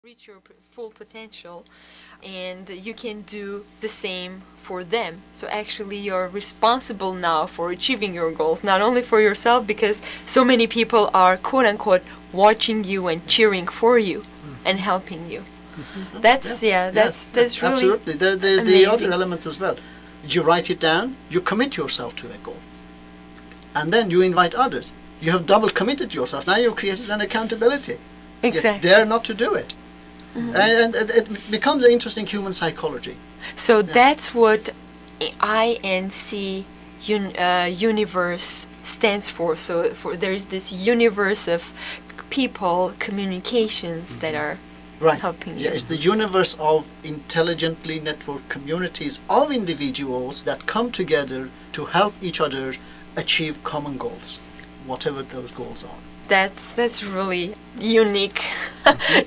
reach your full potential, and you can do the same for them. So actually you're responsible now for achieving your goals, not only for yourself, because so many people are quote unquote watching you and cheering for you and helping you. That's that's really absolutely. The other elements as well. You write it down, you commit yourself to a goal, and then you invite others. You have double committed yourself. Now you've created an accountability. exactly. You dare not to do it. And it becomes an interesting human psychology. So that's what INC universe stands for. So there's this universe of people, communications that are helping you. Yeah, it's the universe of intelligently networked communities of individuals that come together to help each other achieve common goals, whatever those goals are. That's really unique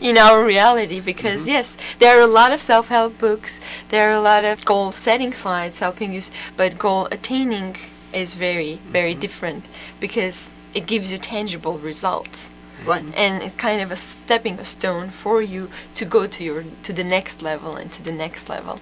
in our reality, because yes, there are a lot of self-help books, there are a lot of goal setting slides helping you, but goal attaining is very, very different, because it gives you tangible results. Right. And it's kind of a stepping stone for you to go to the next level and to the next level.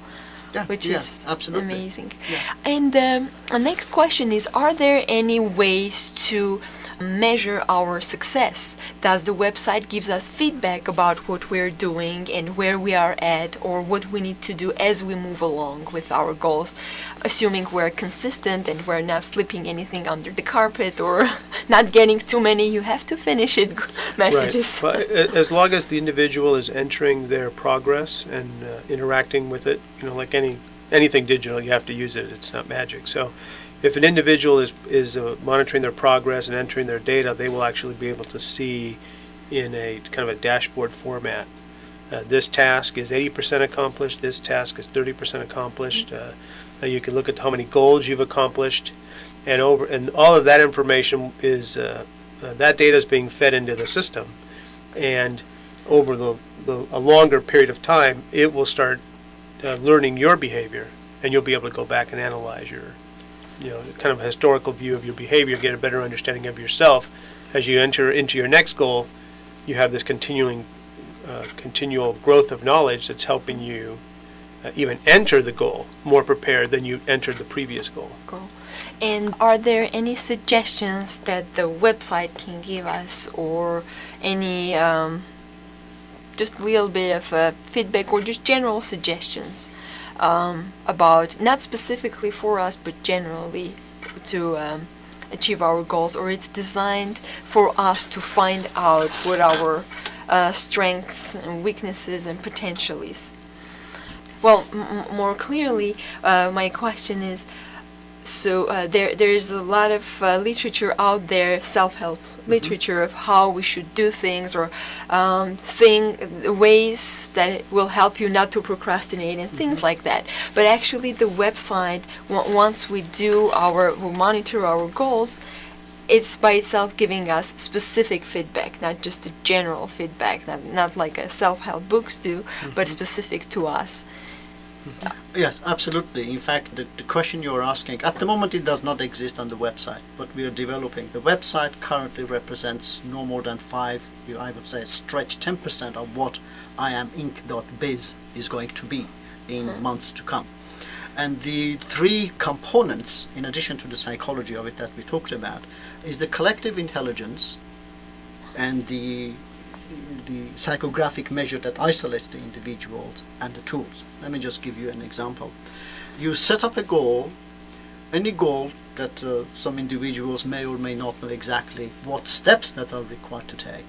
Yeah, Which is absolutely amazing. Yeah. And the next question is, are there any ways to measure our success? Does the website gives us feedback about what we're doing and where we are at, or what we need to do as we move along with our goals, assuming we're consistent and we're not slipping anything under the carpet or not getting too many "you have to finish it" messages? Right. But as long as the individual is entering their progress and interacting with it, like anything digital, you have to use it. It's not magic. So if an individual is monitoring their progress and entering their data, they will actually be able to see in a kind of a dashboard format. This task is 80% accomplished. This task is 30% accomplished. You can look at how many goals you've accomplished, and all of that information is that data is being fed into the system, and over a longer period of time, it will start learning your behavior, and you'll be able to go back and analyze your kind of a historical view of your behavior, get a better understanding of yourself. As you enter into your next goal, you have this continual growth of knowledge that's helping you even enter the goal more prepared than you entered the previous goal. And are there any suggestions that the website can give us, or any just a little bit of feedback, or just general suggestions about, not specifically for us, but generally to achieve our goals, or it's designed for us to find out what our strengths and weaknesses and potential is? Well, more clearly, my question is, so there is a lot of literature out there, self-help literature, of how we should do things, or ways that will help you not to procrastinate and things like that. But actually the website, once we monitor our goals, it's by itself giving us specific feedback, not just a general feedback, not like a self-help books do, but specific to us. Yes, absolutely. In fact, the question you're asking, at the moment it does not exist on the website, but we are developing. The website currently represents no more than I would say stretch 10% of what IamINC.biz is going to be in months to come. And the three components, in addition to the psychology of it that we talked about, is the collective intelligence and the psychographic measure that isolates the individuals, and the tools. Let me just give you an example. You set up a goal, any goal that some individuals may or may not know exactly what steps that are required to take.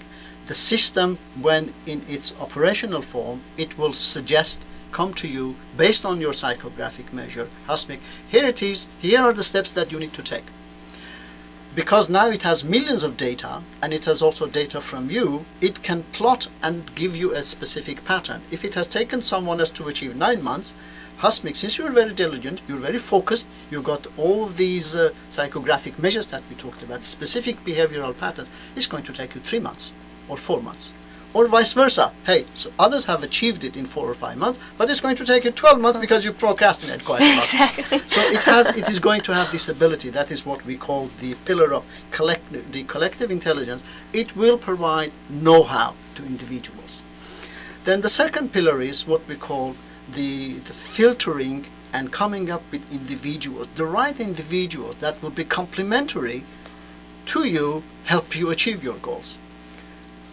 The system, when in its operational form, it will come to you based on your psychographic measure. Hasmik, here it is, here are the steps that you need to take. Because now it has millions of data, and it has also data from you, it can plot and give you a specific pattern. If it has taken someone else to achieve 9 months, Hasmik, since you're very diligent, you're very focused, you've got all of these psychographic measures that we talked about, specific behavioral patterns, it's going to take you 3 months or 4 months. Or vice versa. Hey, so others have achieved it in 4 or 5 months, but it's going to take you 12 months because you procrastinate quite a lot. Exactly. So it is going to have this ability. That is what we call the pillar of collective intelligence. It will provide know-how to individuals. Then the second pillar is what we call the filtering and coming up with individuals, the right individuals that will be complementary to you, help you achieve your goals.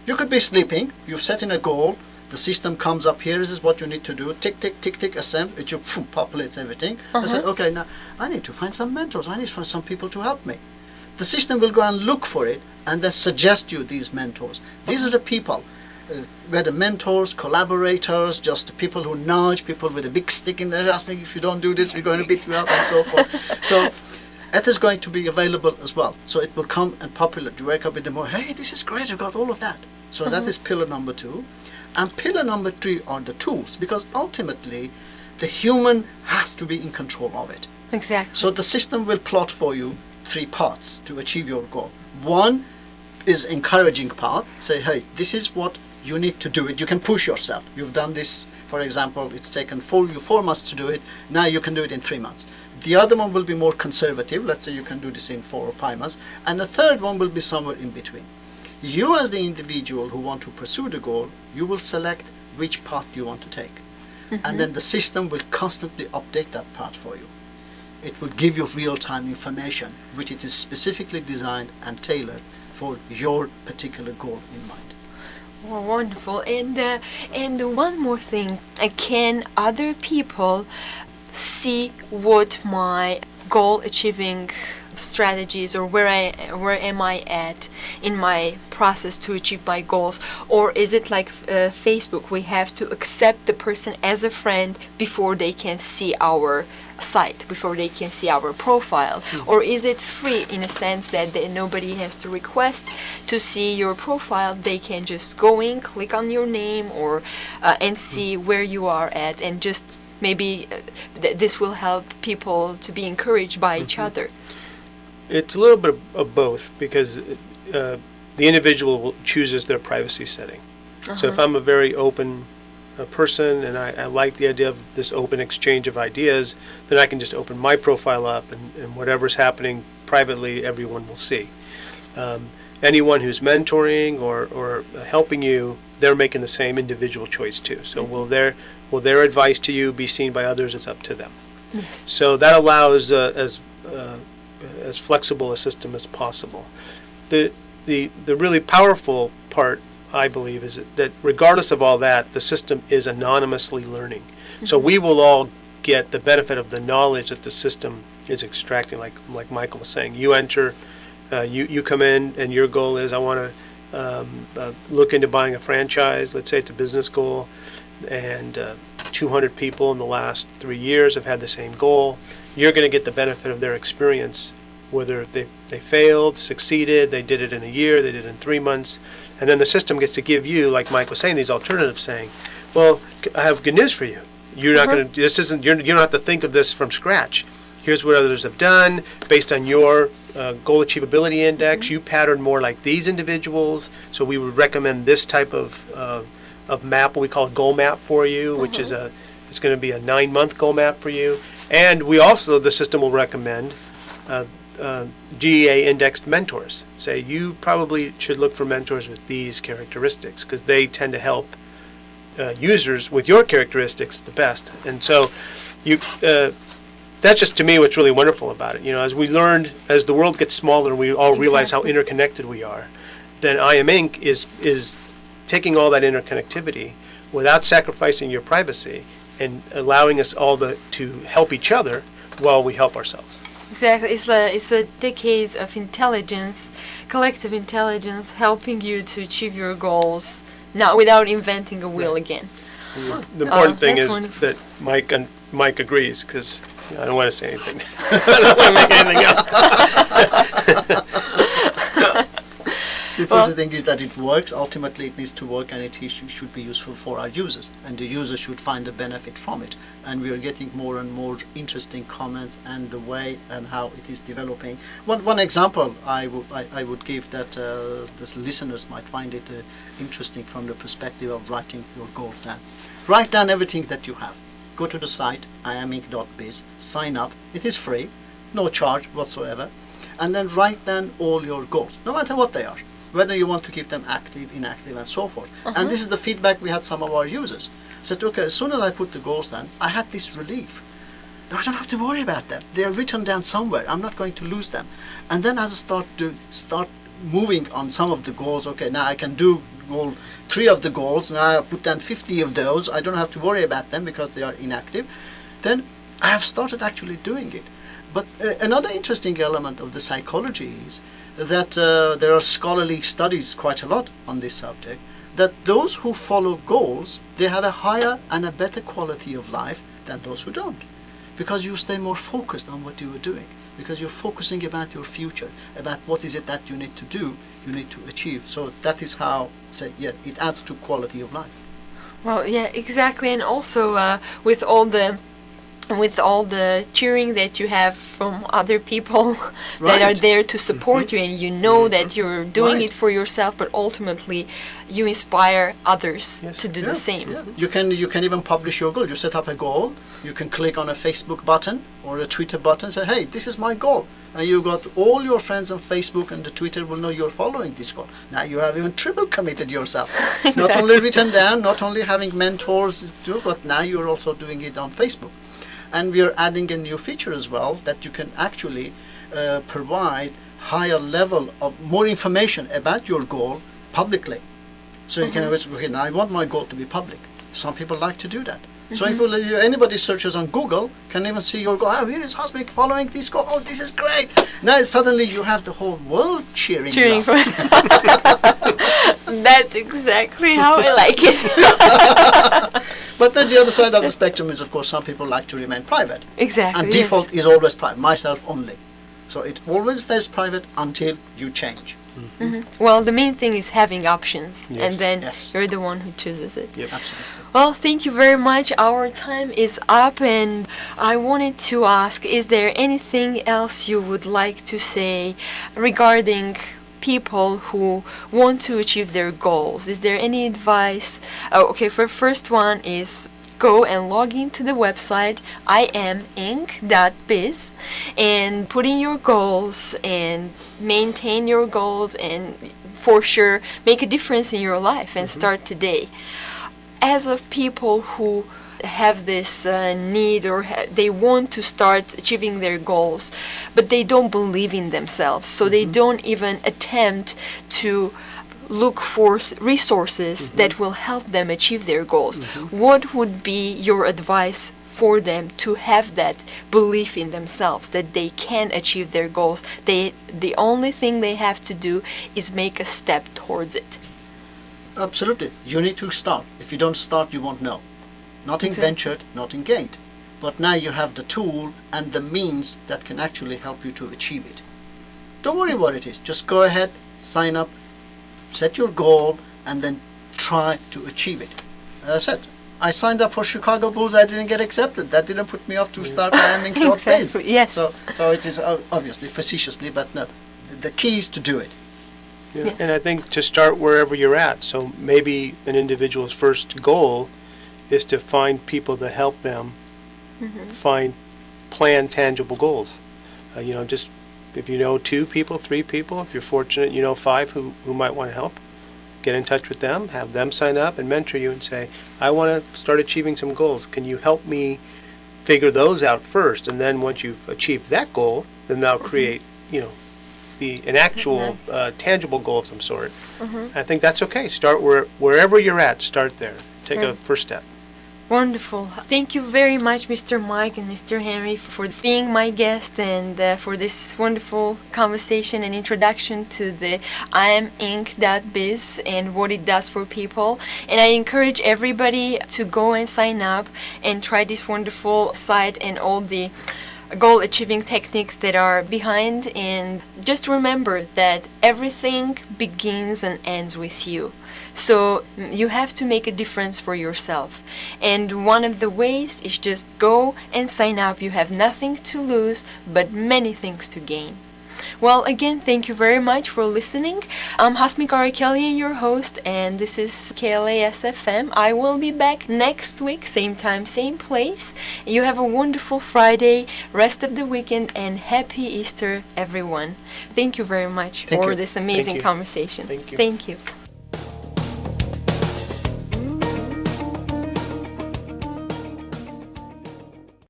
You could be sleeping, you've set in a goal, the system comes up here, this is what you need to do, tick, tick, tick, tick, assemble, it populates everything. I said, okay, now I need to find some mentors, I need to find some people to help me. The system will go and look for it and then suggest you these mentors. These are the people, whether mentors, collaborators, just the people who nudge, people with a big stick in their ass, if you don't do this, we're going to beat you up and so forth. So it is going to be available as well. So it will come and populate. You wake up in the morning, hey, this is great, I've got all of that. So that is pillar number 2. And pillar number 3 are the tools, because ultimately the human has to be in control of it. Exactly. So the system will plot for you 3 paths to achieve your goal. One is encouraging path. Say, hey, this is what you need to do it. You can push yourself. You've done this, for example, it's taken 4 months to do it. Now you can do it in 3 months. The other one will be more conservative. Let's say you can do this in 4 or 5 months. And the third one will be somewhere in between. You as the individual who want to pursue the goal, you will select which path you want to take. And then the system will constantly update that path for you. It will give you real-time information, which it is specifically designed and tailored for your particular goal in mind. Oh, wonderful. And one more thing, can other people see what my goal achieving strategies, or where am I at in my process to achieve my goals? Or is it like Facebook, we have to accept the person as a friend before they can see our site, before they can see our profile? Or is it free in a sense that nobody has to request to see your profile? They can just go in, click on your name, or and see where you are at, and just maybe this will help people to be encouraged by each other. It's a little bit of both, because the individual chooses their privacy setting. So if I'm a very open person and I like the idea of this open exchange of ideas, then I can just open my profile up, and whatever's happening privately, everyone will see. Anyone who's mentoring or helping you, they're making the same individual choice too. So will their advice to you be seen by others? It's up to them. Yes. So that allows as flexible a system as possible. The really powerful part, I believe, is that regardless of all that, the system is anonymously learning. So we will all get the benefit of the knowledge that the system is extracting. Like Michael was saying, you enter, you come in, and your goal is, I want to look into buying a franchise. Let's say it's a business goal, and 200 people in the last 3 years have had the same goal. You're going to get the benefit of their experience, whether they failed, succeeded, they did it in a year, they did it in 3 months, and then the system gets to give you, like Mike was saying, these alternatives, saying, well, I have good news for you. You're not going to. You don't have to think of this from scratch. Here's what others have done based on your goal achievability index. You pattern more like these individuals, so we would recommend this type of map, what we call a goal map for you, which is it's going to be a 9-month goal map for you. And we also, the system will recommend GEA indexed mentors. Say, you probably should look for mentors with these characteristics, because they tend to help users with your characteristics the best. And so that's just, to me, what's really wonderful about it. As we learned, as the world gets smaller, we all realize how interconnected we are. Then IamINC is taking all that interconnectivity without sacrificing your privacy, and allowing us all to help each other while we help ourselves. Exactly. It's a decades of intelligence, collective intelligence, helping you to achieve your goals, not without inventing a wheel again. The important thing that's is wonderful. that Mike agrees, because I don't want to say anything. I don't want to make anything up. The important thing is that it works. Ultimately, it needs to work, and it should be useful for our users, and the users should find the benefit from it. And we are getting more and more interesting comments and the way and how it is developing. One example I would give that the listeners might find it interesting from the perspective of writing your goal plan. Write down everything that you have. Go to the site IamINC.biz, sign up. It is free, no charge whatsoever, and then write down all your goals, no matter what they are. whether you want to keep them active, inactive, and so forth. And this is the feedback we had some of our users. Said, okay, as soon as I put the goals down, I had this relief. Now I don't have to worry about them. They are written down somewhere. I'm not going to lose them. And then as I start moving on some of the goals, okay, now I can do 3 of the goals. Now I put down 50 of those. I don't have to worry about them because they are inactive. Then I have started actually doing it. But another interesting element of the psychology is that there are scholarly studies quite a lot on this subject, that those who follow goals, they have a higher and a better quality of life than those who don't. Because you stay more focused on what you are doing. Because you're focusing about your future, about what is it that you need to do, you need to achieve. So that is how, it adds to quality of life. Well, yeah, exactly. And also with all the cheering that you have from other people that are there to support you, and you know that you're doing it for yourself, but ultimately you inspire others to do the same. Yeah. You can even publish your goal. You set up a goal. You can click on a Facebook button or a Twitter button and say, hey, this is my goal. And you got all your friends on Facebook and the Twitter will know you're following this goal. Now you have even triple committed yourself. Exactly. Not only written down, not only having mentors do, but now you're also doing it on Facebook. And we are adding a new feature as well, that you can actually provide higher level of more information about your goal publicly. So you can always, okay, now I want my goal to be public. Some people like to do that. So if anybody searches on Google, can even see your goal. Oh, here is Hasmik following this goal. Oh, this is great. Now suddenly you have the whole world cheering you for That's exactly how I like it. But then the other side of the spectrum is, of course, some people like to remain private. Exactly. And default is always private, myself only. So it always stays private until you change. Well, the main thing is having options, and then Yes. you're the one who chooses it. Yep. Absolutely. Well, thank you very much. Our time is up, and I wanted to ask, is there anything else you would like to say regarding people who want to achieve their goals? Is there any advice? Okay, for first one is go and log into the website IamINC.biz and put in your goals and maintain your goals, and for sure make a difference in your life and start today. As of people who have this need, or they want to start achieving their goals, but they don't believe in themselves, so they don't even attempt to look for resources that will help them achieve their goals. What would be your advice for them to have that belief in themselves that they can achieve their goals? The only thing they have to do is make a step towards it. Absolutely. You need to start. If you don't start, you won't know. Nothing ventured, nothing gained. But now you have the tool and the means that can actually help you to achieve it. Don't worry what it is. Just go ahead, sign up, set your goal, and then try to achieve it. As I said, I signed up for Chicago Bulls. I didn't get accepted. That didn't put me off to start IamINC.biz. Exactly, yes. So it is obviously facetiously, but no. The key is to do it. Yeah. And I think to start wherever you're at. So maybe an individual's first goal is to find people that help them plan tangible goals. Just if you know 2 people, 3 people, if you're fortunate, 5 who might want to help, get in touch with them, have them sign up and mentor you and say, I want to start achieving some goals. Can you help me figure those out first? And then once you've achieved that goal, then that'll create, an actual tangible goal of some sort. I think that's okay. Start wherever you're at, start there. Take a first step. Wonderful. Thank you very much, Mr. Mike and Mr. Henry, for being my guest and for this wonderful conversation and introduction to the IamINC.biz and what it does for people. And I encourage everybody to go and sign up and try this wonderful site and all the goal achieving techniques that are behind. And just remember that everything begins and ends with you. So you have to make a difference for yourself. And one of the ways is just go and sign up. You have nothing to lose, but many things to gain. Well, again, thank you very much for listening. I'm Hasmikari Kelly, your host, and this is KLASFM. I will be back next week, same time, same place. You have a wonderful Friday, rest of the weekend, and happy Easter, everyone. Thank you very much Thank for you. this amazing you. conversation. Thank you. Thank you.